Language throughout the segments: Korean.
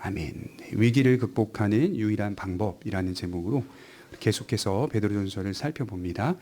아멘. 위기를 극복하는 유일한 방법이라는 제목으로 계속해서 베드로전서를 살펴봅니다.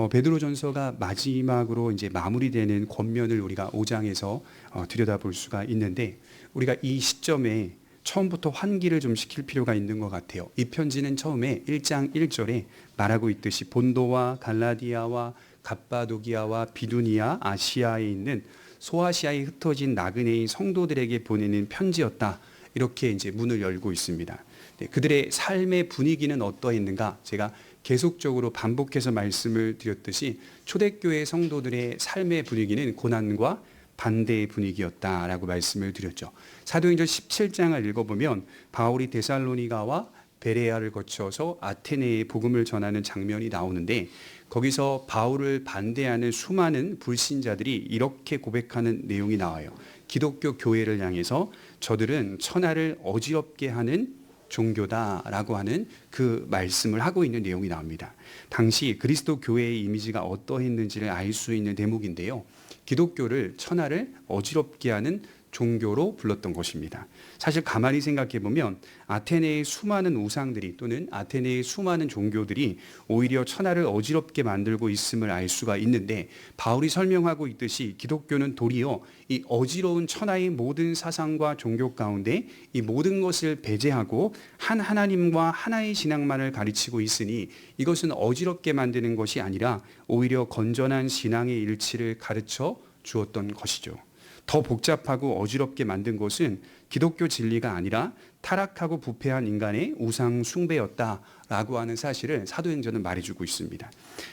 베드로전서가 마지막으로 이제 마무리되는 권면을 우리가 5장에서 들여다볼 수가 있는데, 우리가 이 시점에 처음부터 환기를 좀 시킬 필요가 있는 것 같아요. 이 편지는 처음에 1장 1절에 말하고 있듯이 본도와 갈라디아와 갑바도기아와 비두니아, 아시아에 있는 소아시아에 흩어진 나그네인 성도들에게 보내는 편지였다. 이렇게 이제 문을 열고 있습니다. 그들의 삶의 분위기는 어떠했는가? 제가 계속적으로 반복해서 말씀을 드렸듯이 초대교회 성도들의 삶의 분위기는 고난과 반대의 분위기였다라고 말씀을 드렸죠. 사도행전 17장을 읽어보면 바울이 데살로니가와 베레아를 거쳐서 아테네에 복음을 전하는 장면이 나오는데, 거기서 바울을 반대하는 수많은 불신자들이 이렇게 고백하는 내용이 나와요. 기독교 교회를 향해서 저들은 천하를 어지럽게 하는 종교다라고 하는 그 말씀을 하고 있는 내용이 나옵니다. 당시 그리스도 교회의 이미지가 어떠했는지를 알 수 있는 대목인데요. 기독교를 천하를 어지럽게 하는 종교로 불렀던 것입니다. 사실 가만히 생각해 보면 아테네의 수많은 우상들이 또는 아테네의 수많은 종교들이 오히려 천하를 어지럽게 만들고 있음을 알 수가 있는데, 바울이 설명하고 있듯이 기독교는 도리어 이 어지러운 천하의 모든 사상과 종교 가운데 이 모든 것을 배제하고 한 하나님과 하나의 신앙만을 가르치고 있으니, 이것은 어지럽게 만드는 것이 아니라 오히려 건전한 신앙의 일치를 가르쳐 주었던 것이죠. 더 복잡하고 어지럽게 만든 것은 기독교 진리가 아니라 타락하고 부패한 인간의 우상 숭배였다라고 하는 사실을 사도행전은 말해주고 있습니다.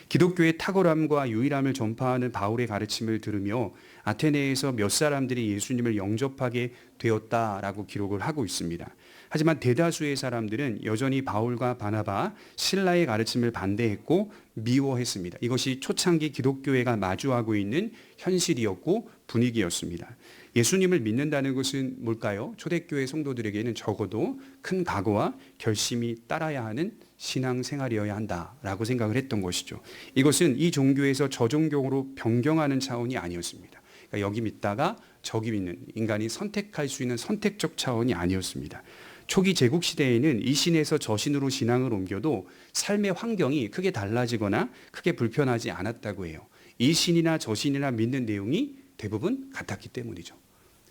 기독교의 탁월함과 유일함을 전파하는 바울의 가르침을 들으며 아테네에서 몇 사람들이 예수님을 영접하게 되었다라고 기록을 하고 있습니다. 하지만 대다수의 사람들은 여전히 바울과 바나바, 신라의 가르침을 반대했고 미워했습니다. 이것이 초창기 기독교회가 마주하고 있는 현실이었고 분위기였습니다. 예수님을 믿는다는 것은 뭘까요? 초대교회 성도들에게는 적어도 큰 각오와 결심이 따라야 하는 신앙생활이어야 한다라고 생각을 했던 것이죠. 이것은 이 종교에서 저 종교로 변경하는 차원이 아니었습니다. 그러니까 여기 믿다가 저기 믿는, 인간이 선택할 수 있는 선택적 차원이 아니었습니다. 초기 제국시대에는 이 신에서 저 신으로 신앙을 옮겨도 삶의 환경이 크게 달라지거나 크게 불편하지 않았다고 해요. 이 신이나 저 신이나 믿는 내용이 대부분 같았기 때문이죠.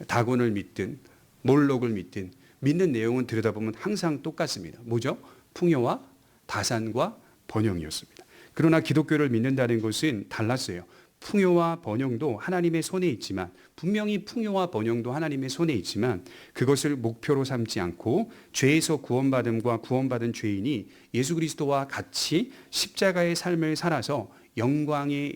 다곤을 믿든 몰록을 믿든 믿는 내용은 들여다보면 항상 똑같습니다. 뭐죠? 풍요와 다산과 번영이었습니다. 그러나 기독교를 믿는다는 것은 달랐어요. 풍요와 번영도 하나님의 손에 있지만, 분명히 풍요와 번영도 하나님의 손에 있지만 그것을 목표로 삼지 않고 죄에서 구원받음과 구원받은 죄인이 예수 그리스도와 같이 십자가의 삶을 살아서 영광에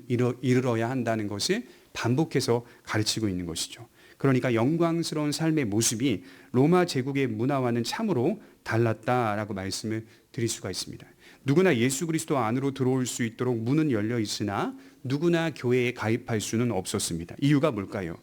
이르러야 한다는 것을 반복해서 가르치고 있는 것이죠. 그러니까 영광스러운 삶의 모습이 로마 제국의 문화와는 참으로 달랐다라고 말씀을 드릴 수가 있습니다. 누구나 예수 그리스도 안으로 들어올 수 있도록 문은 열려 있으나 누구나 교회에 가입할 수는 없었습니다. 이유가 뭘까요?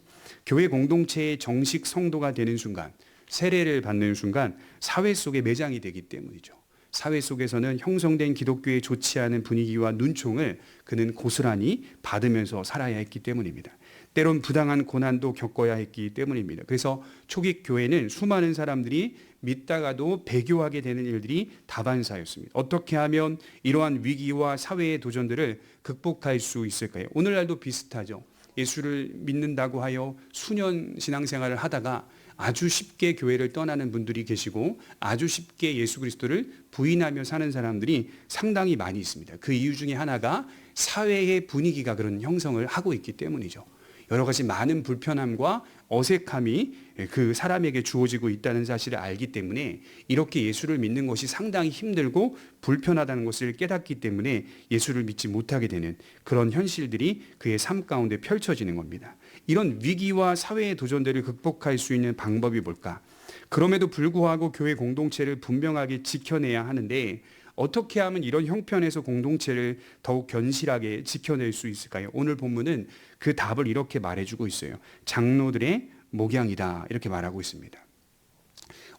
교회 공동체의 정식 성도가 되는 순간, 세례를 받는 순간 사회 속에 매장이 되기 때문이죠. 사회 속에서는 형성된 기독교의 좋지 않은 분위기와 눈총을 그는 고스란히 받으면서 살아야 했기 때문입니다. 때론 부당한 고난도 겪어야 했기 때문입니다. 그래서 초기 교회는 수많은 사람들이 믿다가도 배교하게 되는 일들이 다반사였습니다. 어떻게 하면 이러한 위기와 사회의 도전들을 극복할 수 있을까요? 오늘날도 비슷하죠. 예수를 믿는다고 하여 수년 신앙생활을 하다가 아주 쉽게 교회를 떠나는 분들이 계시고 아주 쉽게 예수 그리스도를 부인하며 사는 사람들이 상당히 많이 있습니다. 그 이유 중에 하나가 사회의 분위기가 그런 형성을 하고 있기 때문이죠. 여러 가지 많은 불편함과 어색함이 그 사람에게 주어지고 있다는 사실을 알기 때문에 이렇게 예수를 믿는 것이 상당히 힘들고 불편하다는 것을 깨닫기 때문에 예수를 믿지 못하게 되는 그런 현실들이 그의 삶 가운데 펼쳐지는 겁니다. 이런 위기와 사회의 도전들을 극복할 수 있는 방법이 뭘까? 그럼에도 불구하고 교회 공동체를 분명하게 지켜내야 하는데, 어떻게 하면 이런 형편에서 공동체를 더욱 견실하게 지켜낼 수 있을까요? 오늘 본문은 그 답을 이렇게 말해주고 있어요. 장로들의 목양이다, 이렇게 말하고 있습니다.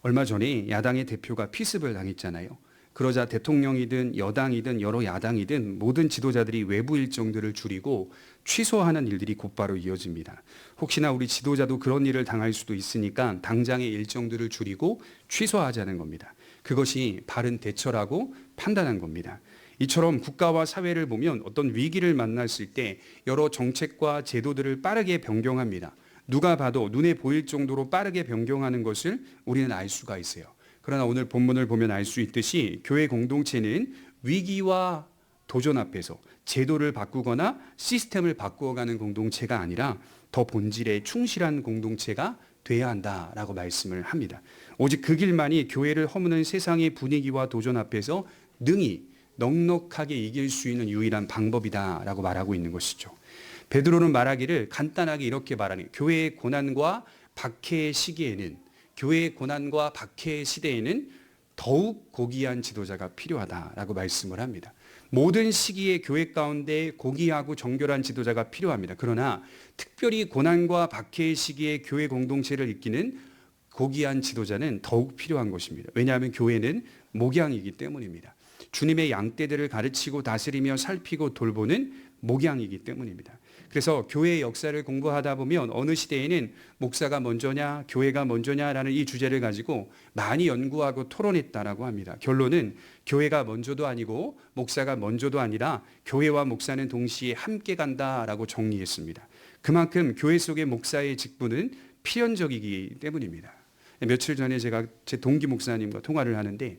얼마 전에 야당의 대표가 피습을 당했잖아요. 그러자 대통령이든 여당이든 여러 야당이든 모든 지도자들이 외부 일정들을 줄이고 취소하는 일들이 곧바로 이어집니다. 혹시나 우리 지도자도 그런 일을 당할 수도 있으니까 당장의 일정들을 줄이고 취소하자는 겁니다. 그것이 바른 대처라고 판단한 겁니다. 이처럼 국가와 사회를 보면 어떤 위기를 만났을 때 여러 정책과 제도들을 빠르게 변경합니다. 누가 봐도 눈에 보일 정도로 빠르게 변경하는 것을 우리는 알 수가 있어요. 그러나 오늘 본문을 보면 알 수 있듯이 교회 공동체는 위기와 도전 앞에서 제도를 바꾸거나 시스템을 바꾸어가는 공동체가 아니라 더 본질에 충실한 공동체가 돼야 한다라고 말씀을 합니다. 오직 그 길만이 교회를 허무는 세상의 분위기와 도전 앞에서 능히 넉넉하게 이길 수 있는 유일한 방법이다라고 말하고 있는 것이죠. 베드로는 말하기를 간단하게 이렇게 말하니 교회의 고난과 박해의 시기에는 교회의 고난과 박해의 시대에는 더욱 고귀한 지도자가 필요하다라고 말씀을 합니다. 모든 시기에 교회 가운데 고귀하고 정결한 지도자가 필요합니다. 그러나 특별히 고난과 박해의 시기에 교회 공동체를 이끄는 고귀한 지도자는 더욱 필요한 것입니다. 왜냐하면 교회는 목양이기 때문입니다. 주님의 양떼들을 가르치고 다스리며 살피고 돌보는 목양이기 때문입니다. 그래서 교회의 역사를 공부하다 보면 어느 시대에는 목사가 먼저냐 교회가 먼저냐라는 이 주제를 가지고 많이 연구하고 토론했다라고 합니다. 결론은 교회가 먼저도 아니고 목사가 먼저도 아니라 교회와 목사는 동시에 함께 간다라고 정리했습니다. 그만큼 교회 속의 목사의 직분은 필연적이기 때문입니다. 며칠 전에 제가 제 동기 목사님과 통화를 하는데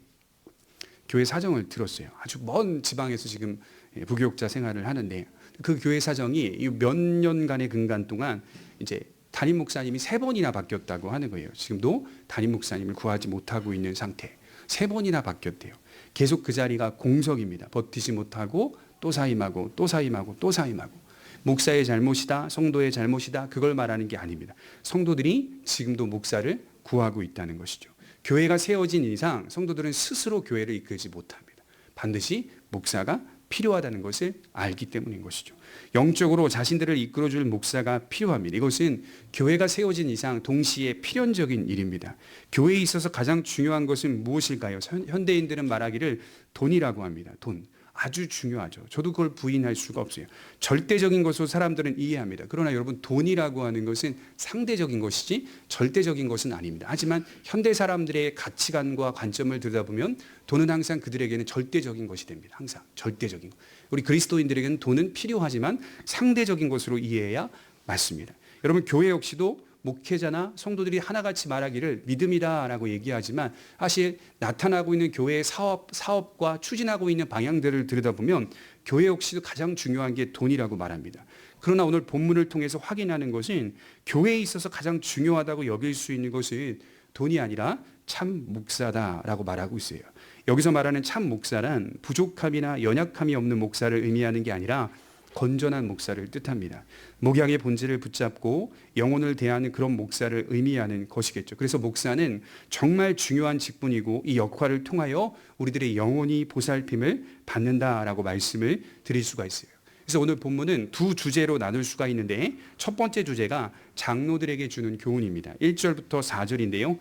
교회 사정을 들었어요. 아주 먼 지방에서 지금 부교육자 생활을 하는데 그 교회 사정이 몇 년간의 근간 동안 이제 담임 목사님이 3번이나 바뀌었다고 하는 거예요. 지금도 담임 목사님을 구하지 못하고 있는 상태. 3번이나 바뀌었대요. 계속 그 자리가 공석입니다. 버티지 못하고 또 사임하고 또 사임하고 또 사임하고. 목사의 잘못이다, 성도의 잘못이다, 그걸 말하는 게 아닙니다. 성도들이 지금도 목사를 구하고 있다는 것이죠. 교회가 세워진 이상 성도들은 스스로 교회를 이끌지 못합니다. 반드시 목사가 필요하다는 것을 알기 때문인 것이죠. 영적으로 자신들을 이끌어줄 목사가 필요합니다. 이것은 교회가 세워진 이상 동시에 필연적인 일입니다. 교회에 있어서 가장 중요한 것은 무엇일까요? 현대인들은 말하기를 돈이라고 합니다. 돈. 아주 중요하죠. 저도 그걸 부인할 수가 없어요. 절대적인 것으로 사람들은 이해합니다. 그러나 여러분 돈이라고 하는 것은 상대적인 것이지 절대적인 것은 아닙니다. 하지만 현대 사람들의 가치관과 관점을 들여다보면 돈은 항상 그들에게는 절대적인 것이 됩니다. 항상 절대적인 것. 우리 그리스도인들에게는 돈은 필요하지만 상대적인 것으로 이해해야 맞습니다. 여러분 교회 역시도 목회자나 성도들이 하나같이 말하기를 믿음이다라고 얘기하지만 사실 나타나고 있는 교회의 사업과 추진하고 있는 방향들을 들여다보면 교회 역시도 가장 중요한 게 돈이라고 말합니다. 그러나 오늘 본문을 통해서 확인하는 것은 교회에 있어서 가장 중요하다고 여길 수 있는 것은 돈이 아니라 참 목사다라고 말하고 있어요. 여기서 말하는 참 목사란 부족함이나 연약함이 없는 목사를 의미하는 게 아니라 건전한 목사를 뜻합니다. 목양의 본질을 붙잡고 영혼을 대하는 그런 목사를 의미하는 것이겠죠. 그래서 목사는 정말 중요한 직분이고 이 역할을 통하여 우리들의 영혼이 보살핌을 받는다라고 말씀을 드릴 수가 있어요. 그래서 오늘 본문은 두 주제로 나눌 수가 있는데 첫 번째 주제가 장로들에게 주는 교훈입니다. 1절부터 4절인데요.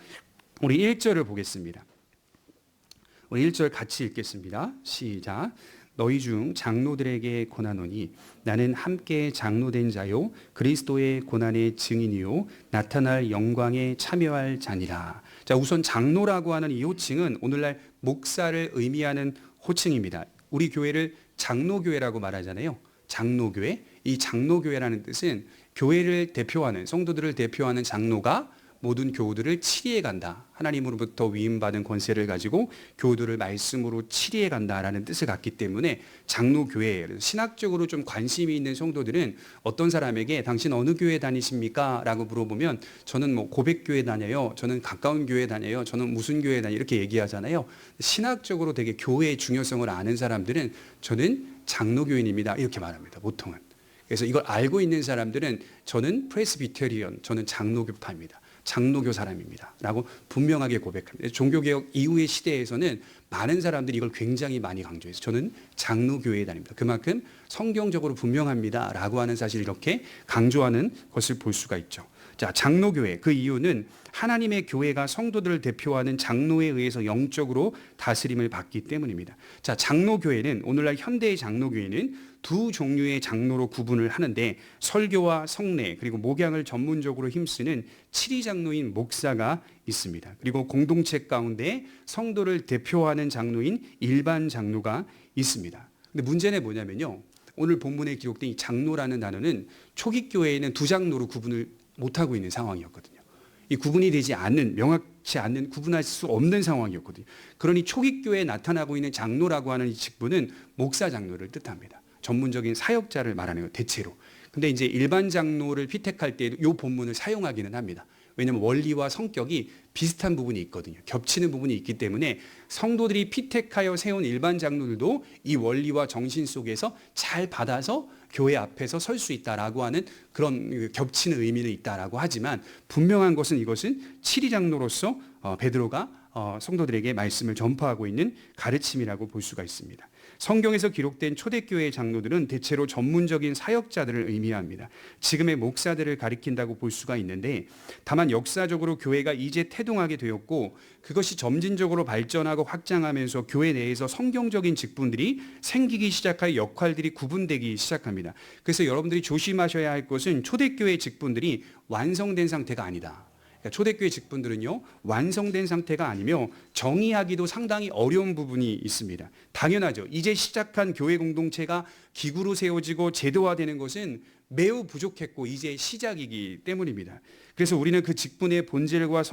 우리 1절을 보겠습니다. 우리 1절 같이 읽겠습니다. 시작. 너희 중 장로들에게 권하노니 나는 함께 장로된 자요 그리스도의 고난의 증인이요 나타날 영광에 참여할 자니라. 자, 우선 장로라고 하는 이 호칭은 오늘날 목사를 의미하는 호칭입니다. 우리 교회를 장로교회라고 말하잖아요. 장로교회. 이 장로교회라는 뜻은 교회를 대표하는 성도들을 대표하는 장로가 모든 교우들을 치리해 간다. 하나님으로부터 위임받은 권세를 가지고 교우들을 말씀으로 치리해 간다라는 뜻을 갖기 때문에 장로교회, 신학적으로 좀 관심이 있는 성도들은 어떤 사람에게 당신 어느 교회 다니십니까? 라고 물어보면 저는 뭐 고백교회 다녀요. 저는 가까운 교회 다녀요. 저는 무슨 교회 다녀요. 이렇게 얘기하잖아요. 신학적으로 되게 교회의 중요성을 아는 사람들은 저는 장로교인입니다. 이렇게 말합니다. 보통은. 그래서 이걸 알고 있는 사람들은 저는 프레스비테리언, 저는 장로교파입니다. 장로교 사람입니다. 라고 분명하게 고백합니다. 종교개혁 이후의 시대에서는 많은 사람들이 이걸 굉장히 많이 강조해서 저는 장로교회에 다닙니다. 그만큼 성경적으로 분명합니다. 라고 하는 사실을 이렇게 강조하는 것을 볼 수가 있죠. 자, 장로교회, 그 이유는 하나님의 교회가 성도들을 대표하는 장로에 의해서 영적으로 다스림을 받기 때문입니다. 자, 장로교회는, 오늘날 현대의 장로교회는 두 종류의 장로로 구분을 하는데, 설교와 성례 그리고 목양을 전문적으로 힘쓰는 칠위 장로인 목사가 있습니다. 그리고 공동체 가운데 성도를 대표하는 장로인 일반 장로가 있습니다. 근데 문제는 뭐냐면요, 오늘 본문에 기록된 이 장로라는 단어는 초기 교회에는 두 장로로 구분을 못하고 있는 상황이었거든요. 이 구분이 되지 않는, 명확치 않는, 구분할 수 없는 상황이었거든요. 그러니 초기 교회에 나타나고 있는 장로라고 하는 이 직분은 목사 장로를 뜻합니다. 전문적인 사역자를 말하는 거예요, 대체로. 근데 이제 일반 장로를 피택할 때 이 본문을 사용하기는 합니다. 왜냐하면 원리와 성격이 비슷한 부분이 있거든요. 겹치는 부분이 있기 때문에 성도들이 피택하여 세운 일반 장로들도 이 원리와 정신 속에서 잘 받아서 교회 앞에서 설 수 있다라고 하는 그런 겹치는 의미는 있다라고 하지만, 분명한 것은 이것은 칠위 장로로서 베드로가 성도들에게 말씀을 전파하고 있는 가르침이라고 볼 수가 있습니다. 성경에서 기록된 초대교회의 장로들은 대체로 전문적인 사역자들을 의미합니다. 지금의 목사들을 가리킨다고 볼 수가 있는데, 다만 역사적으로 교회가 이제 태동하게 되었고 그것이 점진적으로 발전하고 확장하면서 교회 내에서 성경적인 직분들이 생기기 시작하여 역할들이 구분되기 시작합니다. 그래서 여러분들이 조심하셔야 할 것은 초대교회의 직분들이 완성된 상태가 아니다. 초대교회 직분들은요, 완성된 상태가 아니며 정의하기도 상당히 어려운 부분이 있습니다. 당연하죠. 이제 시작한 교회 공동체가 기구로 세워지고 제도화되는 것은 매우 부족했고 이제 시작이기 때문입니다. 그래서 우리는 그 직분의 본질과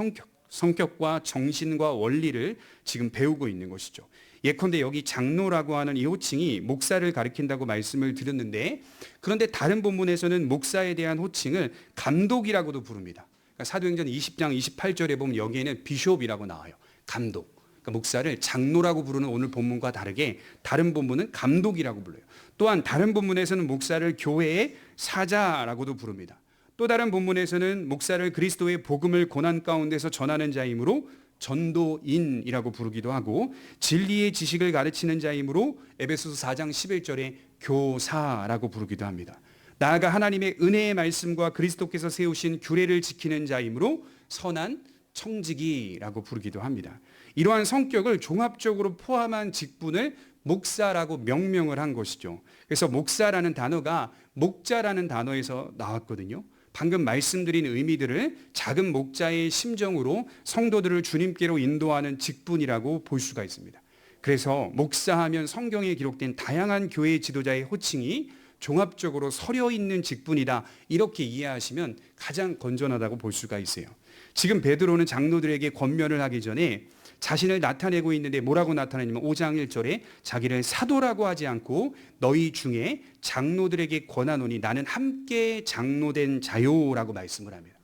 성격과 정신과 원리를 지금 배우고 있는 것이죠. 예컨대 여기 장로라고 하는 이 호칭이 목사를 가리킨다고 말씀을 드렸는데, 그런데 다른 본문에서는 목사에 대한 호칭을 감독이라고도 부릅니다. 사도행전 20장 28절에 보면 여기에는 비숍이라고 나와요. 감독. 그러니까 목사를 장로라고 부르는 오늘 본문과 다르게 다른 본문은 감독이라고 불러요. 또한 다른 본문에서는 목사를 교회의 사자라고도 부릅니다. 또 다른 본문에서는 목사를 그리스도의 복음을 고난 가운데서 전하는 자이므로 전도인이라고 부르기도 하고, 진리의 지식을 가르치는 자이므로 에베소서 4장 11절에 교사라고 부르기도 합니다. 나아가 하나님의 은혜의 말씀과 그리스도께서 세우신 규례를 지키는 자이므로 선한 청지기라고 부르기도 합니다. 이러한 성격을 종합적으로 포함한 직분을 목사라고 명명을 한 것이죠. 그래서 목사라는 단어가 목자라는 단어에서 나왔거든요. 방금 말씀드린 의미들을 작은 목자의 심정으로 성도들을 주님께로 인도하는 직분이라고 볼 수가 있습니다. 그래서 목사하면 성경에 기록된 다양한 교회 지도자의 호칭이 종합적으로 서려 있는 직분이다, 이렇게 이해하시면 가장 건전하다고 볼 수가 있어요. 지금 베드로는 장로들에게 권면을 하기 전에 자신을 나타내고 있는데 뭐라고 나타내냐면 5장 1절에 자기를 사도라고 하지 않고 너희 중에 장로들에게 권하노니 나는 함께 장로된 자요라고 말씀을 합니다.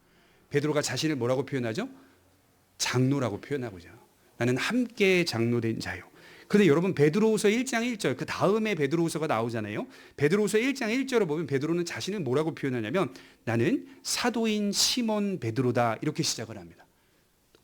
베드로가 자신을 뭐라고 표현하죠? 장로라고 표현하고자. 나는 함께 장로된 자요. 그런데 여러분, 베드로후서 1장 1절, 그 다음에 베드로후서가 나오잖아요. 베드로후서 1장 1절을 보면 베드로는 자신을 뭐라고 표현하냐면 나는 사도인 시몬 베드로다, 이렇게 시작을 합니다.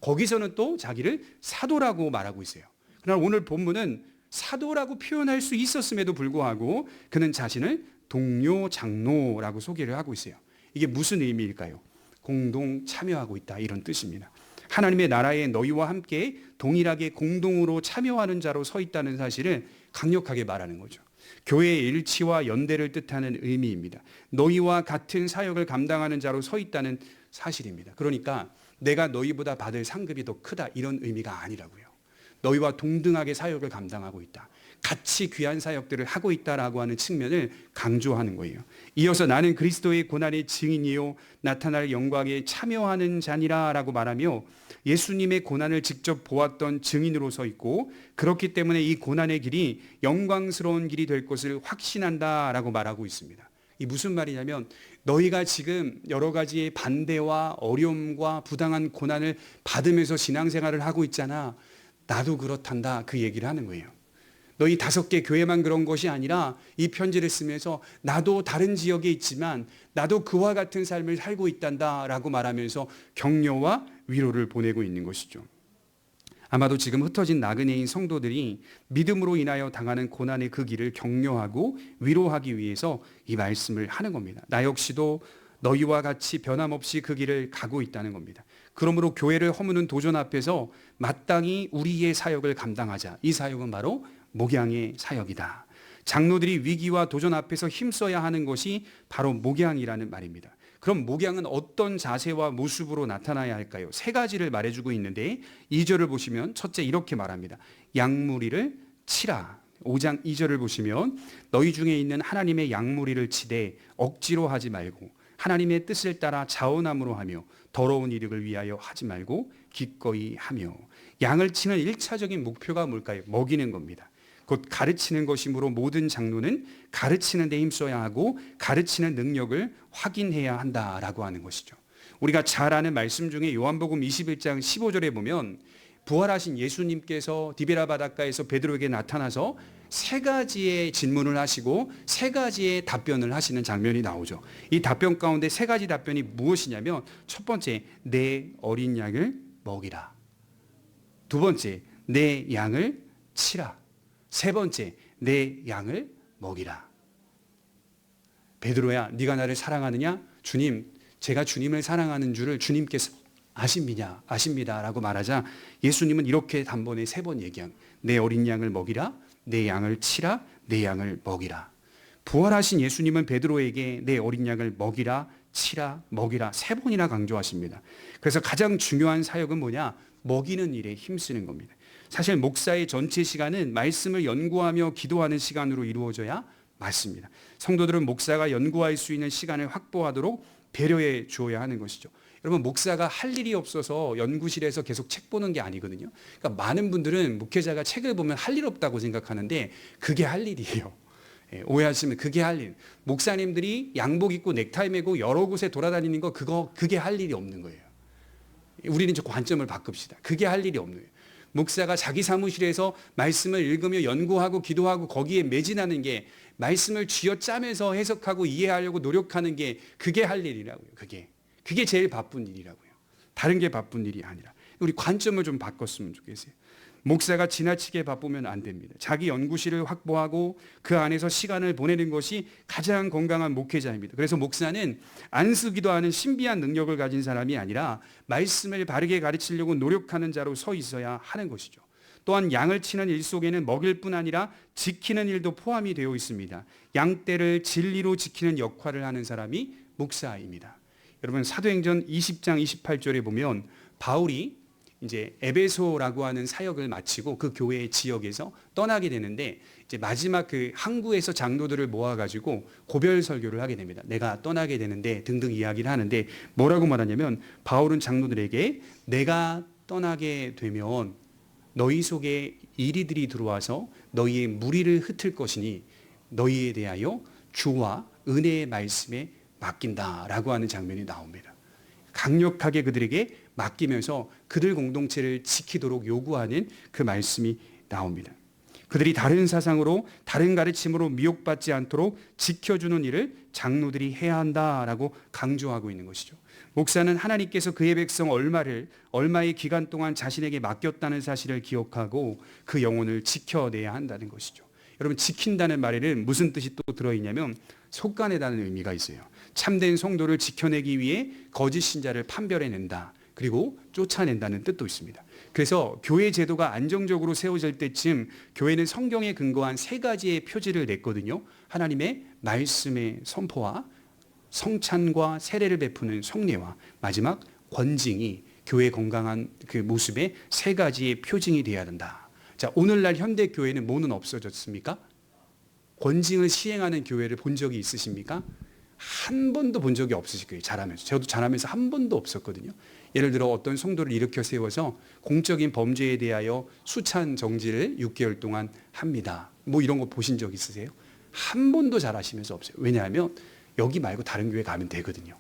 거기서는 또 자기를 사도라고 말하고 있어요. 그러나 오늘 본문은 사도라고 표현할 수 있었음에도 불구하고 그는 자신을 동료 장로라고 소개를 하고 있어요. 이게 무슨 의미일까요? 공동 참여하고 있다, 이런 뜻입니다. 하나님의 나라에 너희와 함께 동일하게 공동으로 참여하는 자로 서 있다는 사실을 강력하게 말하는 거죠. 교회의 일치와 연대를 뜻하는 의미입니다. 너희와 같은 사역을 감당하는 자로 서 있다는 사실입니다. 그러니까 내가 너희보다 받을 상급이 더 크다, 이런 의미가 아니라고요. 너희와 동등하게 사역을 감당하고 있다, 같이 귀한 사역들을 하고 있다라고 하는 측면을 강조하는 거예요. 이어서 나는 그리스도의 고난의 증인이요 나타날 영광에 참여하는 자니라 라고 말하며 예수님의 고난을 직접 보았던 증인으로 서 있고, 그렇기 때문에 이 고난의 길이 영광스러운 길이 될 것을 확신한다라고 말하고 있습니다. 이 무슨 말이냐면 너희가 지금 여러 가지의 반대와 어려움과 부당한 고난을 받으면서 신앙생활을 하고 있잖아. 나도 그렇단다, 그 얘기를 하는 거예요. 너희 5개 교회만 그런 것이 아니라 이 편지를 쓰면서 나도 다른 지역에 있지만 나도 그와 같은 삶을 살고 있단다 라고 말하면서 격려와 위로를 보내고 있는 것이죠. 아마도 지금 흩어진 나그네인 성도들이 믿음으로 인하여 당하는 고난의 그 길을 격려하고 위로하기 위해서 이 말씀을 하는 겁니다. 나 역시도 너희와 같이 변함없이 그 길을 가고 있다는 겁니다. 그러므로 교회를 허무는 도전 앞에서 마땅히 우리의 사역을 감당하자. 이 사역은 바로 목양의 사역이다. 장로들이 위기와 도전 앞에서 힘써야 하는 것이 바로 목양이라는 말입니다. 그럼 목양은 어떤 자세와 모습으로 나타나야 할까요? 세 가지를 말해주고 있는데 2절을 보시면 첫째 이렇게 말합니다. 양무리를 치라. 5장 2절을 보시면 너희 중에 있는 하나님의 양무리를 치되 억지로 하지 말고 하나님의 뜻을 따라 자원함으로 하며 더러운 이득을 위하여 하지 말고 기꺼이 하며. 양을 치는 1차적인 목표가 뭘까요? 먹이는 겁니다. 곧 가르치는 것이므로 모든 장로는 가르치는 데 힘써야 하고 가르치는 능력을 확인해야 한다라고 하는 것이죠. 우리가 잘 아는 말씀 중에 요한복음 21장 15절에 보면 부활하신 예수님께서 디베라 바닷가에서 베드로에게 나타나서 세 가지의 질문을 하시고 세 가지의 답변을 하시는 장면이 나오죠. 이 답변 가운데 세 가지 답변이 무엇이냐면 첫 번째, 내 어린 양을 먹이라. 두 번째, 내 양을 치라. 세 번째, 내 양을 먹이라. 베드로야, 네가 나를 사랑하느냐? 주님, 제가 주님을 사랑하는 줄을 주님께서 아십니다 라고 말하자 예수님은 이렇게 단번에 3번 얘기한 내 어린 양을 먹이라, 내 양을 치라, 내 양을 먹이라. 부활하신 예수님은 베드로에게 내 어린 양을 먹이라, 치라, 먹이라 3번이나 강조하십니다. 그래서 가장 중요한 사역은 뭐냐? 먹이는 일에 힘쓰는 겁니다. 사실 목사의 전체 시간은 말씀을 연구하며 기도하는 시간으로 이루어져야 맞습니다. 성도들은 목사가 연구할 수 있는 시간을 확보하도록 배려해 주어야 하는 것이죠. 여러분, 목사가 할 일이 없어서 연구실에서 계속 책 보는 게 아니거든요. 그러니까 많은 분들은 목회자가 책을 보면 할 일 없다고 생각하는데 그게 할 일이에요. 오해하시면 그게 할 일. 목사님들이 양복 입고 넥타이 메고 여러 곳에 돌아다니는 거 그게 할 일이 없는 거예요. 우리는 저 관점을 바꿉시다. 그게 할 일이 없는 거예요. 목사가 자기 사무실에서 말씀을 읽으며 연구하고 기도하고 거기에 매진하는 게 말씀을 쥐어짜면서 해석하고 이해하려고 노력하는 게 그게 할 일이라고요. 그게 제일 바쁜 일이라고요. 다른 게 바쁜 일이 아니라. 우리 관점을 좀 바꿨으면 좋겠어요. 목사가 지나치게 바쁘면 안 됩니다. 자기 연구실을 확보하고 그 안에서 시간을 보내는 것이 가장 건강한 목회자입니다. 그래서 목사는 안 쓰기도 하는 신비한 능력을 가진 사람이 아니라 말씀을 바르게 가르치려고 노력하는 자로 서 있어야 하는 것이죠. 또한 양을 치는 일 속에는 먹일 뿐 아니라 지키는 일도 포함이 되어 있습니다. 양떼를 진리로 지키는 역할을 하는 사람이 목사입니다. 여러분, 사도행전 20장 28절에 보면 바울이 이제 에베소라고 하는 사역을 마치고 그 교회의 지역에서 떠나게 되는데 이제 마지막 그 항구에서 장로들을 모아가지고 고별 설교를 하게 됩니다. 내가 떠나게 되는데 등등 이야기를 하는데 뭐라고 말하냐면 바울은 장로들에게 내가 떠나게 되면 너희 속에 이리들이 들어와서 너희의 무리를 흩을 것이니 너희에 대하여 주와 은혜의 말씀에 맡긴다라고 하는 장면이 나옵니다. 강력하게 그들에게 맡기면서 그들 공동체를 지키도록 요구하는 그 말씀이 나옵니다. 그들이 다른 사상으로 다른 가르침으로 미혹받지 않도록 지켜주는 일을 장로들이 해야 한다라고 강조하고 있는 것이죠. 목사는 하나님께서 그의 백성 얼마의 기간 동안 자신에게 맡겼다는 사실을 기억하고 그 영혼을 지켜내야 한다는 것이죠. 여러분, 지킨다는 말에는 무슨 뜻이 또 들어있냐면 속가내다는 의미가 있어요. 참된 성도를 지켜내기 위해 거짓 신자를 판별해낸다. 그리고 쫓아낸다는 뜻도 있습니다. 그래서 교회 제도가 안정적으로 세워질 때쯤 교회는 성경에 근거한 3가지의 표지를 냈거든요. 하나님의 말씀의 선포와 성찬과 세례를 베푸는 성례와 마지막 권징이 교회의 건강한 그 모습의 3가지의 표징이 되어야 된다. 자, 오늘날 현대 교회는 뭐는 없어졌습니까? 권징을 시행하는 교회를 본 적이 있으십니까? 한 번도 본 적이 없으실 거예요. 자라면서. 저도 자라면서 한 번도 없었거든요. 예를 들어 어떤 성도를 일으켜 세워서 공적인 범죄에 대하여 수찬 정지를 6개월 동안 합니다. 뭐 이런 거 보신 적 있으세요? 한 번도 잘하시면서 없어요. 왜냐하면 여기 말고 다른 교회 가면 되거든요.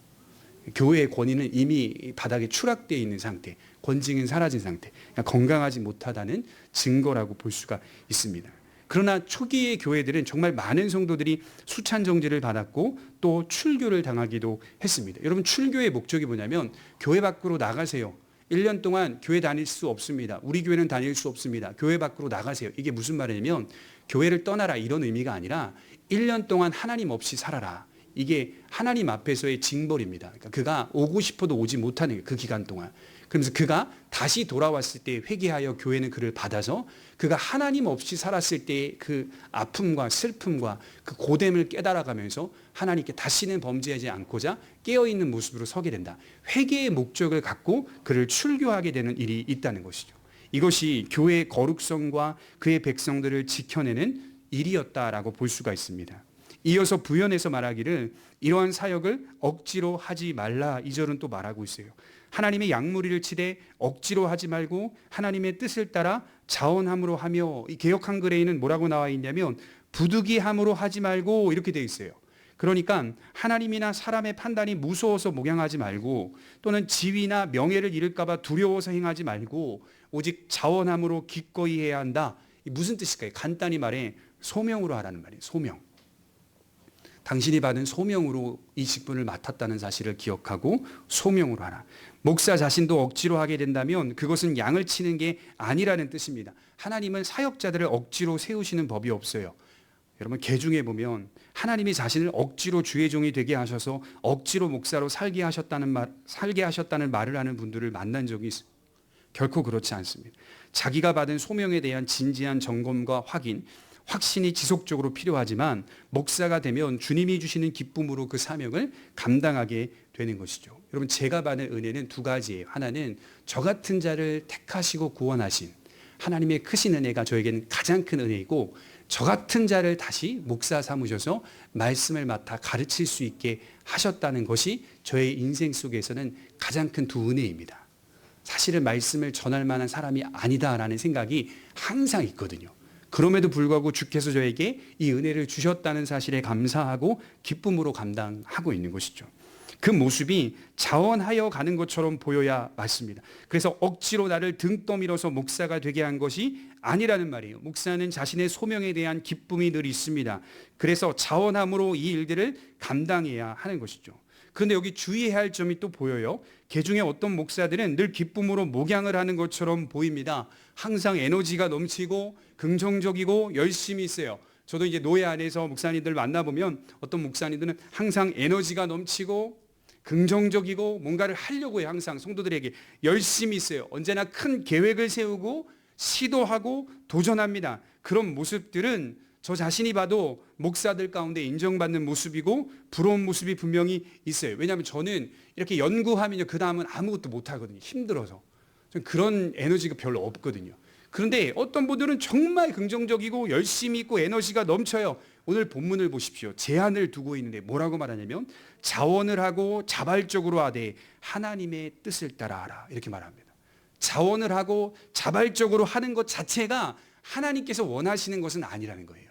교회의 권위는 이미 바닥에 추락되어 있는 상태, 권징은 사라진 상태, 건강하지 못하다는 증거라고 볼 수가 있습니다. 그러나 초기의 교회들은 정말 많은 성도들이 수찬 정지를 받았고 또 출교를 당하기도 했습니다. 여러분, 출교의 목적이 뭐냐면 교회 밖으로 나가세요. 1년 동안 교회 다닐 수 없습니다. 우리 교회는 다닐 수 없습니다. 교회 밖으로 나가세요. 이게 무슨 말이냐면 교회를 떠나라 이런 의미가 아니라 1년 동안 하나님 없이 살아라. 이게 하나님 앞에서의 징벌입니다. 그러니까 그가 오고 싶어도 오지 못하는 그 기간 동안. 그러면서 그가 다시 돌아왔을 때 회개하여 교회는 그를 받아서 그가 하나님 없이 살았을 때의 그 아픔과 슬픔과 그 고됨을 깨달아가면서 하나님께 다시는 범죄하지 않고자 깨어있는 모습으로 서게 된다. 회개의 목적을 갖고 그를 출교하게 되는 일이 있다는 것이죠. 이것이 교회의 거룩성과 그의 백성들을 지켜내는 일이었다라고 볼 수가 있습니다. 이어서 부연해서 말하기를 이러한 사역을 억지로 하지 말라 2절은 또 말하고 있어요. 하나님의 양무리를 치되 억지로 하지 말고 하나님의 뜻을 따라 자원함으로 하며, 이 개역 한글에는 뭐라고 나와 있냐면 부득이함으로 하지 말고 이렇게 되어 있어요. 그러니까 하나님이나 사람의 판단이 무서워서 목양하지 말고 또는 지위나 명예를 잃을까 봐 두려워서 행하지 말고 오직 자원함으로 기꺼이 해야 한다. 무슨 뜻일까요? 간단히 말해 소명으로 하라는 말이에요. 소명. 당신이 받은 소명으로 이 직분을 맡았다는 사실을 기억하고 소명으로 하라. 목사 자신도 억지로 하게 된다면 그것은 양을 치는 게 아니라는 뜻입니다. 하나님은 사역자들을 억지로 세우시는 법이 없어요. 여러분 계중에 보면 하나님이 자신을 억지로 주의 종이 되게 하셔서 억지로 목사로 살게 하셨다는 말을 하는 분들을 만난 적이 있어요. 결코 그렇지 않습니다. 자기가 받은 소명에 대한 진지한 점검과 확신이 지속적으로 필요하지만 목사가 되면 주님이 주시는 기쁨으로 그 사명을 감당하게 되는 것이죠. 여러분 제가 받은 은혜는 두 가지예요. 하나는 저 같은 자를 택하시고 구원하신 하나님의 크신 은혜가 저에게는 가장 큰 은혜이고, 저 같은 자를 다시 목사 삼으셔서 말씀을 맡아 가르칠 수 있게 하셨다는 것이 저의 인생 속에서는 가장 큰 두 은혜입니다. 사실은 말씀을 전할 만한 사람이 아니다라는 생각이 항상 있거든요. 그럼에도 불구하고 주께서 저에게 이 은혜를 주셨다는 사실에 감사하고 기쁨으로 감당하고 있는 것이죠. 그 모습이 자원하여 가는 것처럼 보여야 맞습니다. 그래서 억지로 나를 등 떠밀어서 목사가 되게 한 것이 아니라는 말이에요. 목사는 자신의 소명에 대한 기쁨이 늘 있습니다. 그래서 자원함으로 이 일들을 감당해야 하는 것이죠. 그런데 여기 주의해야 할 점이 또 보여요. 개중에 어떤 목사들은 늘 기쁨으로 목양을 하는 것처럼 보입니다. 항상 에너지가 넘치고 긍정적이고 열심히 있어요. 저도 이제 노예 안에서 목사님들 만나보면 어떤 목사님들은 항상 에너지가 넘치고 긍정적이고 뭔가를 하려고 해요. 항상 성도들에게 열심히 있어요. 언제나 큰 계획을 세우고 시도하고 도전합니다. 그런 모습들은 저 자신이 봐도 목사들 가운데 인정받는 모습이고 부러운 모습이 분명히 있어요. 왜냐하면 저는 이렇게 연구하면요, 그 다음은 아무것도 못하거든요. 힘들어서. 그런 에너지가 별로 없거든요. 그런데 어떤 분들은 정말 긍정적이고 열심히 있고 에너지가 넘쳐요. 오늘 본문을 보십시오. 제한을 두고 있는데 뭐라고 말하냐면 자원을 하고 자발적으로 하되 하나님의 뜻을 따라 하라, 이렇게 말합니다. 자원을 하고 자발적으로 하는 것 자체가 하나님께서 원하시는 것은 아니라는 거예요.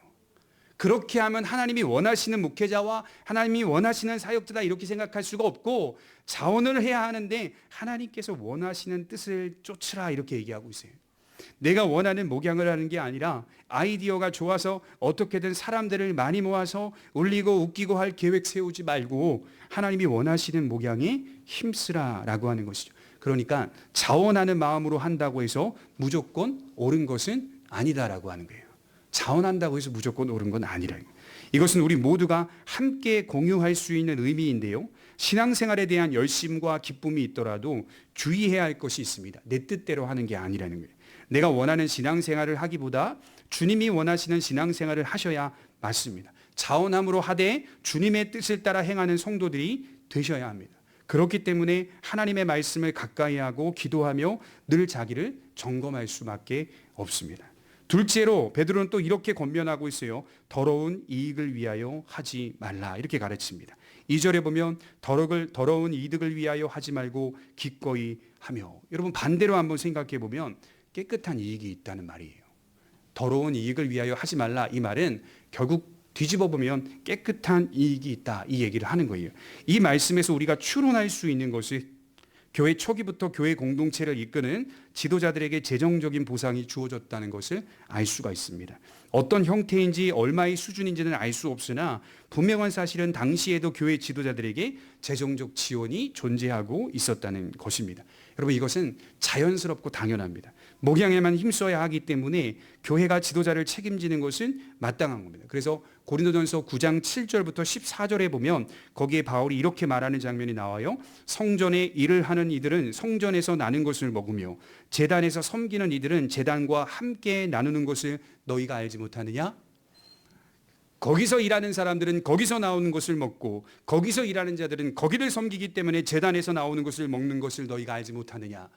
그렇게 하면 하나님이 원하시는 목회자와 하나님이 원하시는 사역자다 이렇게 생각할 수가 없고, 자원을 해야 하는데 하나님께서 원하시는 뜻을 쫓으라 이렇게 얘기하고 있어요. 내가 원하는 목양을 하는 게 아니라 아이디어가 좋아서 어떻게든 사람들을 많이 모아서 울리고 웃기고 할 계획 세우지 말고 하나님이 원하시는 목양에 힘쓰라라고 하는 것이죠. 그러니까 자원하는 마음으로 한다고 해서 무조건 옳은 것은 아니다라고 하는 거예요. 자원한다고 해서 무조건 옳은 건 아니라는 거예요. 이것은 우리 모두가 함께 공유할 수 있는 의미인데요. 신앙생활에 대한 열심과 기쁨이 있더라도 주의해야 할 것이 있습니다. 내 뜻대로 하는 게 아니라는 거예요. 내가 원하는 신앙생활을 하기보다 주님이 원하시는 신앙생활을 하셔야 맞습니다. 자원함으로 하되 주님의 뜻을 따라 행하는 성도들이 되셔야 합니다. 그렇기 때문에 하나님의 말씀을 가까이 하고 기도하며 늘 자기를 점검할 수밖에 없습니다. 둘째로 베드로는 또 이렇게 권면하고 있어요. 더러운 이익을 위하여 하지 말라 이렇게 가르칩니다. 2절에 보면 더러운 이득을 위하여 하지 말고 기꺼이 하며. 여러분 반대로 한번 생각해 보면 깨끗한 이익이 있다는 말이에요. 더러운 이익을 위하여 하지 말라, 이 말은 결국 뒤집어 보면 깨끗한 이익이 있다 이 얘기를 하는 거예요. 이 말씀에서 우리가 추론할 수 있는 것이 교회 초기부터 교회 공동체를 이끄는 지도자들에게 재정적인 보상이 주어졌다는 것을 알 수가 있습니다. 어떤 형태인지 얼마의 수준인지는 알 수 없으나 분명한 사실은 당시에도 교회 지도자들에게 재정적 지원이 존재하고 있었다는 것입니다. 여러분 이것은 자연스럽고 당연합니다. 목양에만 힘써야 하기 때문에 교회가 지도자를 책임지는 것은 마땅한 겁니다. 그래서 고린도전서 9장 7절부터 14절에 보면 거기에 바울이 이렇게 말하는 장면이 나와요. 성전에 일을 하는 이들은 성전에서 나는 것을 먹으며 제단에서 섬기는 이들은 제단과 함께 나누는 것을 너희가 알지 못하느냐? 거기서 일하는 사람들은 거기서 나오는 것을 먹고 거기서 일하는 자들은 거기를 섬기기 때문에 제단에서 나오는 것을 먹는 것을 너희가 알지 못하느냐?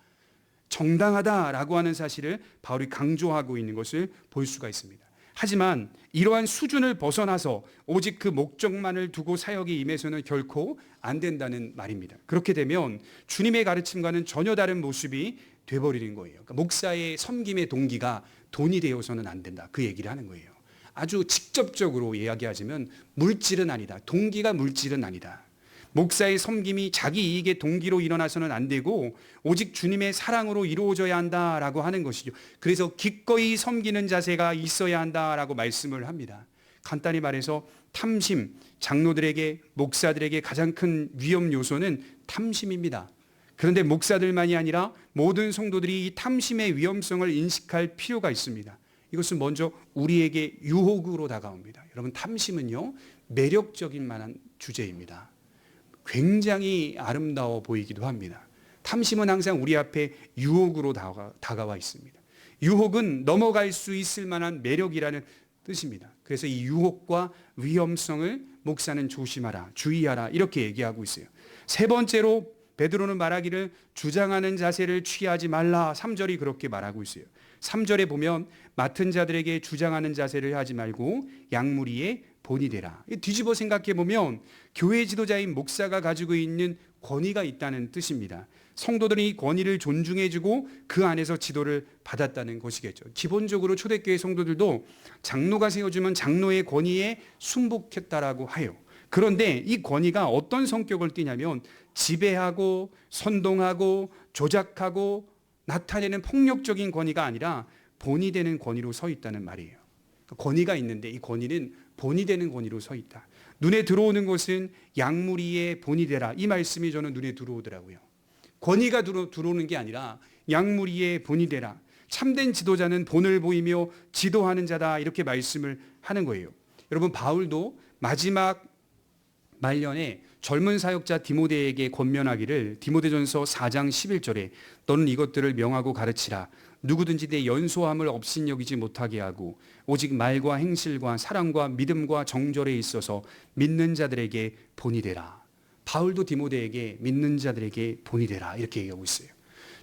정당하다라고 하는 사실을 바울이 강조하고 있는 것을 볼 수가 있습니다. 하지만 이러한 수준을 벗어나서 오직 그 목적만을 두고 사역에 임해서는 결코 안 된다는 말입니다. 그렇게 되면 주님의 가르침과는 전혀 다른 모습이 돼버리는 거예요. 그러니까 목사의 섬김의 동기가 돈이 되어서는 안 된다. 그 얘기를 하는 거예요. 아주 직접적으로 이야기하자면 물질은 아니다. 동기가 물질은 아니다. 목사의 섬김이 자기 이익의 동기로 일어나서는 안 되고 오직 주님의 사랑으로 이루어져야 한다라고 하는 것이죠. 그래서 기꺼이 섬기는 자세가 있어야 한다라고 말씀을 합니다. 간단히 말해서 탐심, 장로들에게 목사들에게 가장 큰 위험 요소는 탐심입니다. 그런데 목사들만이 아니라 모든 성도들이 이 탐심의 위험성을 인식할 필요가 있습니다. 이것은 먼저 우리에게 유혹으로 다가옵니다. 여러분 탐심은요 매력적인 만한 주제입니다. 굉장히 아름다워 보이기도 합니다. 탐심은 항상 우리 앞에 유혹으로 다가와 있습니다. 유혹은 넘어갈 수 있을 만한 매력이라는 뜻입니다. 그래서 이 유혹과 위험성을 목사는 조심하라, 주의하라 이렇게 얘기하고 있어요. 세 번째로 베드로는 말하기를 주장하는 자세를 취하지 말라. 3절이 그렇게 말하고 있어요. 3절에 보면 맡은 자들에게 주장하는 자세를 하지 말고 양무리에 본이 되라. 뒤집어 생각해 보면 교회 지도자인 목사가 가지고 있는 권위가 있다는 뜻입니다. 성도들이 이 권위를 존중해주고 그 안에서 지도를 받았다는 것이겠죠. 기본적으로 초대교회 성도들도 장로가 세워주면 장로의 권위에 순복했다라고 해요. 그런데 이 권위가 어떤 성격을 띠냐면 지배하고 선동하고 조작하고 나타내는 폭력적인 권위가 아니라 본이 되는 권위로 서 있다는 말이에요. 권위가 있는데 이 권위는 본이 되는 권위로 서 있다. 눈에 들어오는 것은 양무리의 본이 되라. 이 말씀이 저는 눈에 들어오더라고요. 권위가 들어오는 게 아니라 양무리의 본이 되라. 참된 지도자는 본을 보이며 지도하는 자다. 이렇게 말씀을 하는 거예요. 여러분 바울도 마지막 말년에 젊은 사역자 디모데에게 권면하기를 디모데전서 4장 11절에 너는 이것들을 명하고 가르치라. 누구든지 내 연소함을 업신여기지 못하게 하고 오직 말과 행실과 사랑과 믿음과 정절에 있어서 믿는 자들에게 본이 되라. 바울도 디모데에게 믿는 자들에게 본이 되라 이렇게 얘기하고 있어요.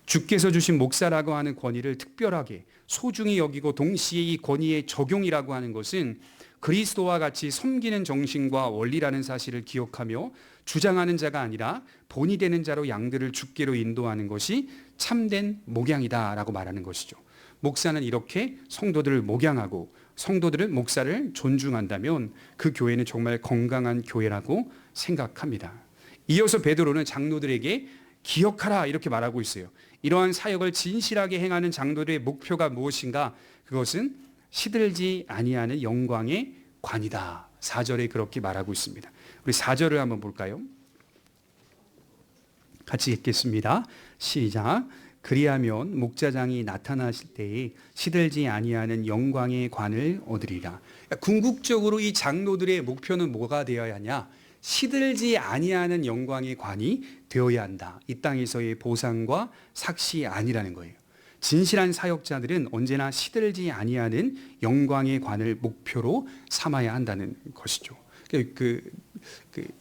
주께서 주신 목사라고 하는 권위를 특별하게 소중히 여기고 동시에 이 권위의 적용이라고 하는 것은 그리스도와 같이 섬기는 정신과 원리라는 사실을 기억하며 주장하는 자가 아니라 본이 되는 자로 양들을 주께로 인도하는 것이 참된 목양이다라고 말하는 것이죠. 목사는 이렇게 성도들을 목양하고 성도들은 목사를 존중한다면 그 교회는 정말 건강한 교회라고 생각합니다. 이어서 베드로는 장로들에게 기억하라 이렇게 말하고 있어요. 이러한 사역을 진실하게 행하는 장로들의 목표가 무엇인가? 그것은 시들지 아니하는 영광의 관이다. 4절에 그렇게 말하고 있습니다. 우리 4절을 한번 볼까요? 같이 읽겠습니다. 시작. 그리하면 목자장이 나타나실 때에 시들지 아니하는 영광의 관을 얻으리라. 궁극적으로 이 장로들의 목표는 뭐가 되어야 하냐? 시들지 아니하는 영광의 관이 되어야 한다. 이 땅에서의 보상과 삭시 아니라는 거예요. 진실한 사역자들은 언제나 시들지 아니하는 영광의 관을 목표로 삼아야 한다는 것이죠.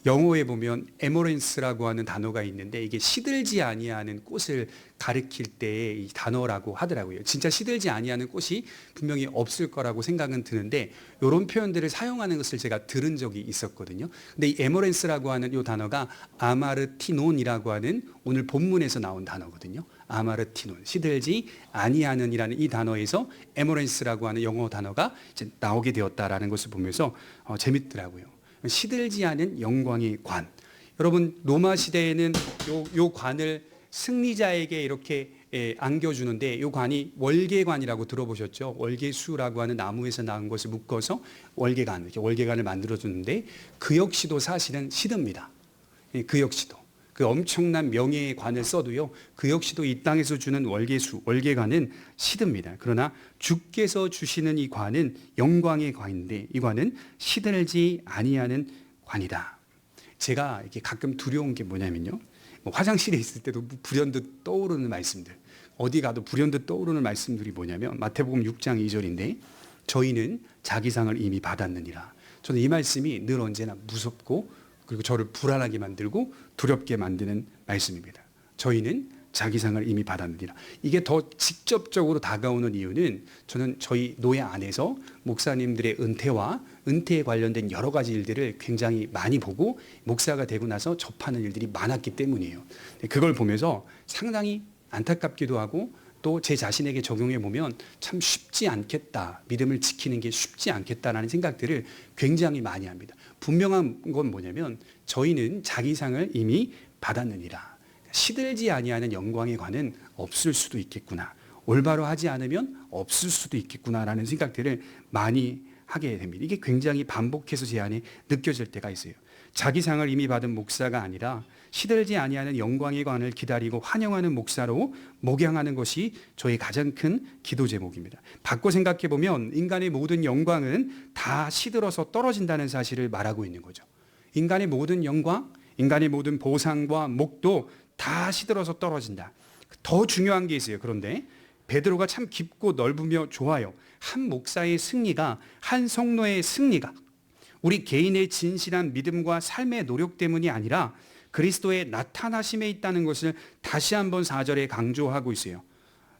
영어에 보면 에머렌스라고 하는 단어가 있는데 이게 시들지 아니하는 꽃을 가리킬 때의 이 단어라고 하더라고요. 진짜 시들지 아니하는 꽃이 분명히 없을 거라고 생각은 드는데 이런 표현들을 사용하는 것을 제가 들은 적이 있었거든요. 근데 이 에머렌스라고 하는 이 단어가 아마르티논이라고 하는 오늘 본문에서 나온 단어거든요. 아마르티논, 시들지 아니하는이라는 이 단어에서 에머렌스라고 하는 영어 단어가 이제 나오게 되었다라는 것을 보면서 재밌더라고요. 시들지 않은 영광의 관. 여러분 로마 시대에는 요 관을 승리자에게 이렇게 안겨주는데 이 관이 월계관이라고 들어보셨죠? 월계수라고 하는 나무에서 나온 것을 묶어서 월계관을 만들어주는데 그 역시도 사실은 시듭니다. 그 역시도. 그 엄청난 명예의 관을 써도요, 그 역시도 이 땅에서 주는 월계관은 시듭니다. 그러나 주께서 주시는 이 관은 영광의 관인데, 이 관은 시들지 아니하는 관이다. 제가 이렇게 가끔 두려운 게 뭐냐면요, 화장실에 있을 때도 불현듯 떠오르는 말씀들, 어디 가도 불현듯 떠오르는 말씀들이 뭐냐면 마태복음 6장 2절인데, 저희는 자기 상을 이미 받았느니라. 저는 이 말씀이 늘 언제나 무섭고, 그리고 저를 불안하게 만들고 두렵게 만드는 말씀입니다. 저희는 자기 상을 이미 받았느니라. 이게 더 직접적으로 다가오는 이유는, 저는 저희 노예 안에서 목사님들의 은퇴와 은퇴에 관련된 여러 가지 일들을 굉장히 많이 보고 목사가 되고 나서 접하는 일들이 많았기 때문이에요. 그걸 보면서 상당히 안타깝기도 하고, 또 제 자신에게 적용해 보면 참 쉽지 않겠다, 믿음을 지키는 게 쉽지 않겠다라는 생각들을 굉장히 많이 합니다. 분명한 건 뭐냐면, 저희는 자기 상을 이미 받았느니라. 시들지 아니하는 영광의 관은 없을 수도 있겠구나, 올바로 하지 않으면 없을 수도 있겠구나라는 생각들을 많이 하게 됩니다. 이게 굉장히 반복해서 제 안에 느껴질 때가 있어요. 자기 상을 이미 받은 목사가 아니라 시들지 아니하는 영광의 관을 기다리고 환영하는 목사로 목양하는 것이 저의 가장 큰 기도 제목입니다. 바꿔 생각해 보면 인간의 모든 영광은 다 시들어서 떨어진다는 사실을 말하고 있는 거죠. 인간의 모든 영광, 인간의 모든 보상과 목도 다 시들어서 떨어진다. 더 중요한 게 있어요. 그런데 베드로가 참 깊고 넓으며 좋아요. 한 목사의 승리가, 한 성도의 승리가 우리 개인의 진실한 믿음과 삶의 노력 때문이 아니라 그리스도의 나타나심에 있다는 것을 다시 한번 4절에 강조하고 있어요.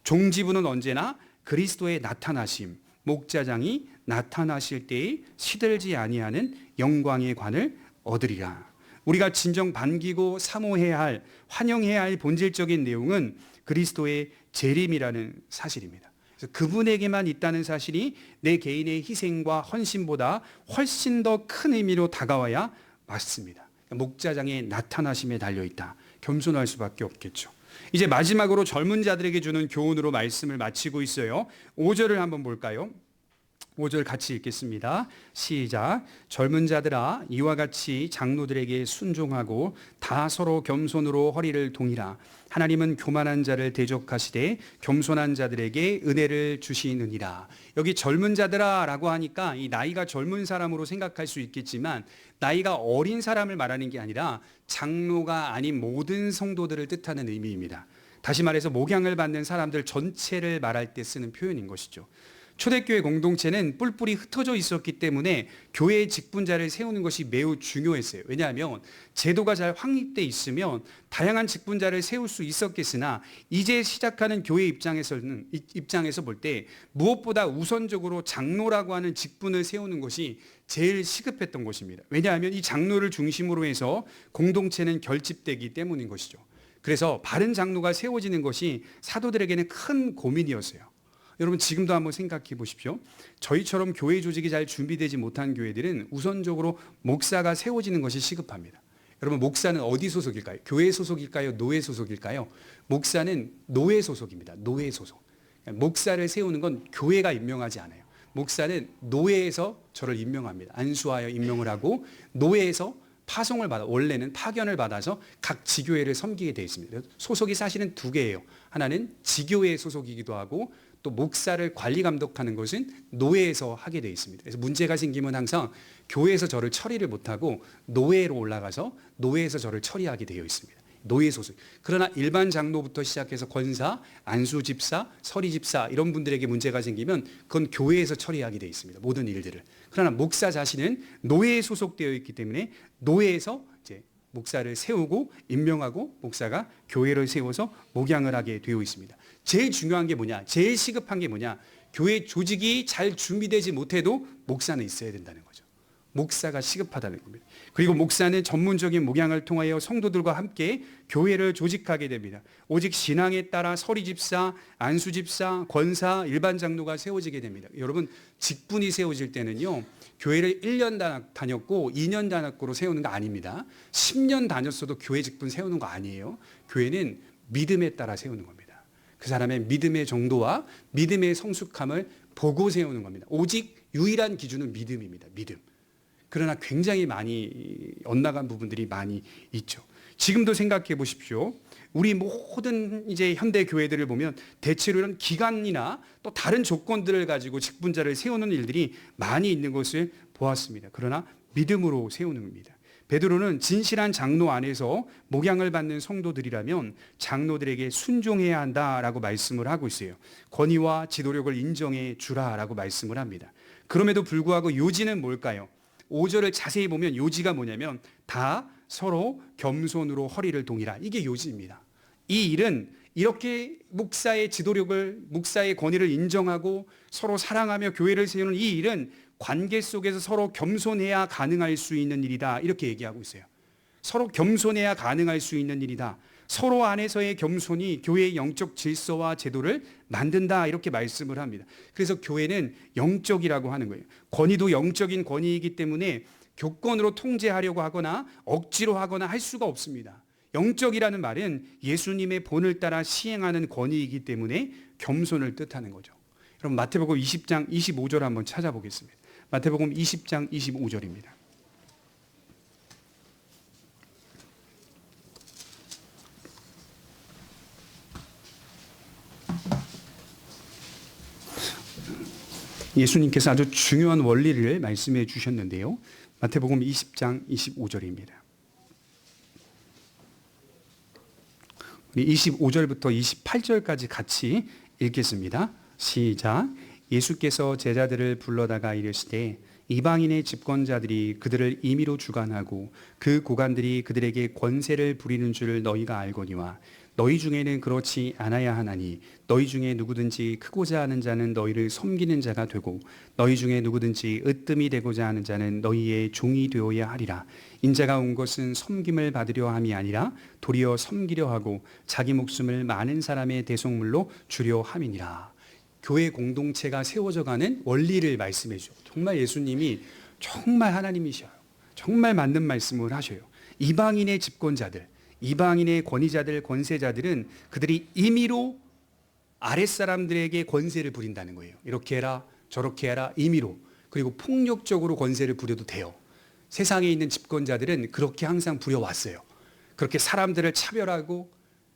종지부는 언제나 그리스도의 나타나심, 목자장이 나타나실 때에 시들지 아니하는 영광의 관을 얻으리라. 우리가 진정 반기고 사모해야 할, 환영해야 할 본질적인 내용은 그리스도의 재림이라는 사실입니다. 그래서 그분에게만 있다는 사실이 내 개인의 희생과 헌신보다 훨씬 더 큰 의미로 다가와야 맞습니다. 목자장의 나타나심에 달려있다. 겸손할 수밖에 없겠죠. 이제 마지막으로 젊은 자들에게 주는 교훈으로 말씀을 마치고 있어요. 5절을 한번 볼까요? 5절 같이 읽겠습니다. 시작. 젊은 자들아, 이와 같이 장로들에게 순종하고 다 서로 겸손으로 허리를 동이라. 하나님은 교만한 자를 대적하시되 겸손한 자들에게 은혜를 주시느니라. 여기 젊은 자들아 라고 하니까 이 나이가 젊은 사람으로 생각할 수 있겠지만, 나이가 어린 사람을 말하는 게 아니라 장로가 아닌 모든 성도들을 뜻하는 의미입니다. 다시 말해서 목양을 받는 사람들 전체를 말할 때 쓰는 표현인 것이죠. 초대교회 공동체는 뿔뿔이 흩어져 있었기 때문에 교회의 직분자를 세우는 것이 매우 중요했어요. 왜냐하면 제도가 잘 확립돼 있으면 다양한 직분자를 세울 수 있었겠으나, 이제 시작하는 교회 입장에서 볼 때 무엇보다 우선적으로 장로라고 하는 직분을 세우는 것이 제일 시급했던 것입니다. 왜냐하면 이 장로를 중심으로 해서 공동체는 결집되기 때문인 것이죠. 그래서 바른 장로가 세워지는 것이 사도들에게는 큰 고민이었어요. 여러분, 지금도 한번 생각해 보십시오. 저희처럼 교회 조직이 잘 준비되지 못한 교회들은 우선적으로 목사가 세워지는 것이 시급합니다. 여러분, 목사는 어디 소속일까요? 교회 소속일까요? 노예 소속일까요? 목사는 노예 소속입니다. 노예 소속. 목사를 세우는 건 교회가 임명하지 않아요. 목사는 노예에서 저를 임명합니다. 안수하여 임명을 하고, 노예에서 파송을 받아, 원래는 파견을 받아서 각 지교회를 섬기게 되어 있습니다. 소속이 사실은 두 개예요. 하나는 지교회 소속이기도 하고, 또 목사를 관리 감독하는 것은 노예에서 하게 되어 있습니다. 그래서 문제가 생기면 항상 교회에서 저를 처리를 못하고 노예로 올라가서 노예에서 저를 처리하게 되어 있습니다. 노예 소속. 그러나 일반 장로부터 시작해서 권사, 안수집사, 서리집사 이런 분들에게 문제가 생기면 그건 교회에서 처리하게 되어 있습니다. 모든 일들을. 그러나 목사 자신은 노예에 소속되어 있기 때문에 노예에서 이제 목사를 세우고 임명하고, 목사가 교회를 세워서 목양을 하게 되어 있습니다. 제일 중요한 게 뭐냐? 제일 시급한 게 뭐냐? 교회 조직이 잘 준비되지 못해도 목사는 있어야 된다는 거죠. 목사가 시급하다는 겁니다. 그리고 목사는 전문적인 목양을 통하여 성도들과 함께 교회를 조직하게 됩니다. 오직 신앙에 따라 서리집사, 안수집사, 권사, 일반 장로가 세워지게 됩니다. 여러분, 직분이 세워질 때는요, 교회를 1년 다녔고 2년 다녔고로 세우는 거 아닙니다. 10년 다녔어도 교회 직분 세우는 거 아니에요. 교회는 믿음에 따라 세우는 겁니다. 그 사람의 믿음의 정도와 믿음의 성숙함을 보고 세우는 겁니다. 오직 유일한 기준은 믿음입니다. 믿음. 그러나 굉장히 많이 엇나간 부분들이 많이 있죠. 지금도 생각해 보십시오. 우리 모든 이제 현대 교회들을 보면 대체로 이런 기간이나 또 다른 조건들을 가지고 직분자를 세우는 일들이 많이 있는 것을 보았습니다. 그러나 믿음으로 세우는 겁니다. 베드로는 진실한 장로 안에서 목양을 받는 성도들이라면 장로들에게 순종해야 한다라고 말씀을 하고 있어요. 권위와 지도력을 인정해 주라라고 말씀을 합니다. 그럼에도 불구하고 요지는 뭘까요? 5절을 자세히 보면 요지가 뭐냐면 다 서로 겸손으로 허리를 동이라. 이게 요지입니다. 이 일은 이렇게 목사의 지도력을, 목사의 권위를 인정하고 서로 사랑하며 교회를 세우는 이 일은 관계 속에서 서로 겸손해야 가능할 수 있는 일이다. 이렇게 얘기하고 있어요. 서로 겸손해야 가능할 수 있는 일이다. 서로 안에서의 겸손이 교회의 영적 질서와 제도를 만든다. 이렇게 말씀을 합니다. 그래서 교회는 영적이라고 하는 거예요. 권위도 영적인 권위이기 때문에 교권으로 통제하려고 하거나 억지로 하거나 할 수가 없습니다. 영적이라는 말은 예수님의 본을 따라 시행하는 권위이기 때문에 겸손을 뜻하는 거죠. 여러분 마태복음 20장 25절 한번 찾아보겠습니다. 마태복음 20장 25절입니다. 예수님께서 아주 중요한 원리를 말씀해 주셨는데요. 마태복음 20장 25절입니다. 25절부터 28절까지 같이 읽겠습니다. 시작. 예수께서 제자들을 불러다가 이르시되 이방인의 집권자들이 그들을 임의로 주관하고 그 고관들이 그들에게 권세를 부리는 줄 너희가 알거니와 너희 중에는 그렇지 않아야 하나니 너희 중에 누구든지 크고자 하는 자는 너희를 섬기는 자가 되고 너희 중에 누구든지 으뜸이 되고자 하는 자는 너희의 종이 되어야 하리라. 인자가 온 것은 섬김을 받으려 함이 아니라 도리어 섬기려 하고 자기 목숨을 많은 사람의 대속물로 주려 함이니라. 교회 공동체가 세워져 가는 원리를 말씀해 주죠. 정말 예수님이 정말 하나님이셔요. 정말 맞는 말씀을 하셔요. 이방인의 집권자들, 이방인의 권위자들, 권세자들은 그들이 임의로 아랫사람들에게 권세를 부린다는 거예요. 이렇게 해라, 저렇게 해라, 임의로. 그리고 폭력적으로 권세를 부려도 돼요. 세상에 있는 집권자들은 그렇게 항상 부려왔어요. 그렇게 사람들을 차별하고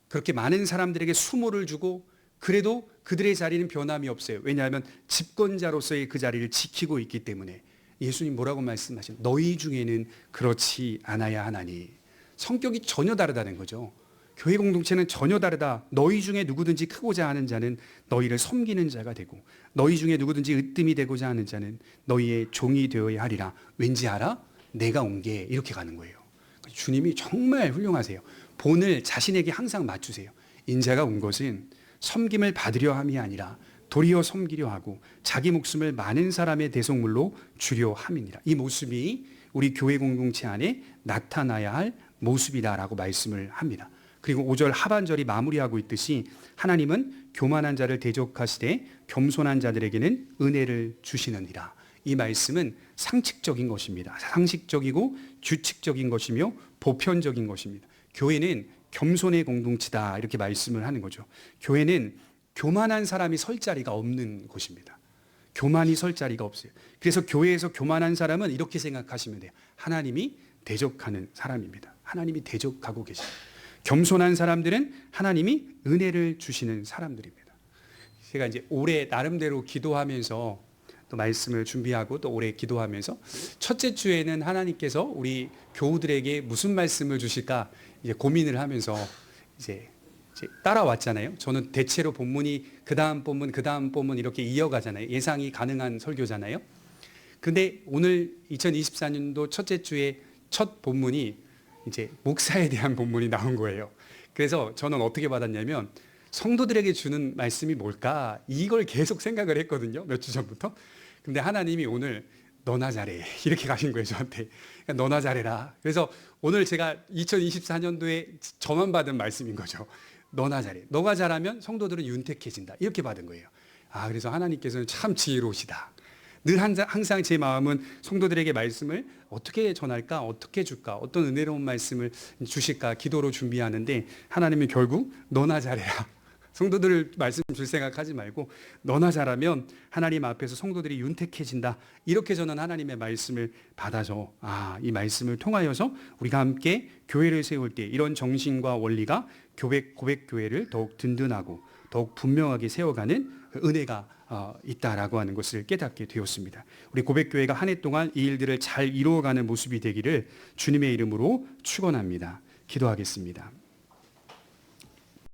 그렇게 많은 사람들에게 수모를 주고 그래도 그들의 자리는 변함이 없어요. 왜냐하면 집권자로서의 그 자리를 지키고 있기 때문에. 예수님 뭐라고 말씀하시나요? 너희 중에는 그렇지 않아야 하나니. 성격이 전혀 다르다는 거죠. 교회 공동체는 전혀 다르다. 너희 중에 누구든지 크고자 하는 자는 너희를 섬기는 자가 되고 너희 중에 누구든지 으뜸이 되고자 하는 자는 너희의 종이 되어야 하리라. 왠지 알아? 내가 온 게 이렇게 가는 거예요. 주님이 정말 훌륭하세요. 본을 자신에게 항상 맞추세요. 인자가 온 것은 섬김을 받으려 함이 아니라 도리어 섬기려 하고 자기 목숨을 많은 사람의 대속물로 주려 함이니라. 이 모습이 우리 교회 공동체 안에 나타나야 할 모습이다라고 말씀을 합니다. 그리고 5절 하반절이 마무리하고 있듯이 하나님은 교만한 자를 대적하시되 겸손한 자들에게는 은혜를 주시느니라. 이 말씀은 상식적인 것입니다. 상식적이고 규칙적인 것이며 보편적인 것입니다. 교회는 겸손의 공동체다 이렇게 말씀을 하는 거죠. 교회는 교만한 사람이 설 자리가 없는 곳입니다. 교만이 설 자리가 없어요. 그래서 교회에서 교만한 사람은 이렇게 생각하시면 돼요. 하나님이 대적하는 사람입니다. 하나님이 대적하고 계십니다. 겸손한 사람들은 하나님이 은혜를 주시는 사람들입니다. 제가 이제 올해 나름대로 기도하면서 또 말씀을 준비하고 또 올해 기도하면서 첫째 주에는 하나님께서 우리 교우들에게 무슨 말씀을 주실까 이제 고민을 하면서 이제 따라왔잖아요. 저는 대체로 본문이 그 다음 본문 이렇게 이어가잖아요. 예상이 가능한 설교잖아요. 근데 오늘 2024년도 첫째 주에 첫 본문이 이제 목사에 대한 본문이 나온 거예요. 그래서 저는 어떻게 받았냐면 성도들에게 주는 말씀이 뭘까 이걸 계속 생각을 했거든요. 몇 주 전부터. 근데 하나님이 오늘 너나 잘해 이렇게 가신 거예요. 저한테. 그러니까 너나 잘해라. 그래서 오늘 제가 2024년도에 저만 받은 말씀인 거죠. 너나 잘해. 너가 잘하면 성도들은 윤택해진다. 이렇게 받은 거예요. 아, 그래서 하나님께서는 참 지혜로우시다. 늘 항상 제 마음은 성도들에게 말씀을 어떻게 전할까, 어떻게 줄까, 어떤 은혜로운 말씀을 주실까 기도로 준비하는데 하나님은 결국 너나 잘해라. 성도들 말씀 줄 생각하지 말고 너나 잘하면 하나님 앞에서 성도들이 윤택해진다. 이렇게 저는 하나님의 말씀을 받아서 이 말씀을 통하여서 우리가 함께 교회를 세울 때 이런 정신과 원리가 고백교회를 더욱 든든하고 더욱 분명하게 세워가는 은혜가 있다라고 하는 것을 깨닫게 되었습니다. 우리 고백교회가 한 해 동안 이 일들을 잘 이루어가는 모습이 되기를 주님의 이름으로 축원합니다. 기도하겠습니다.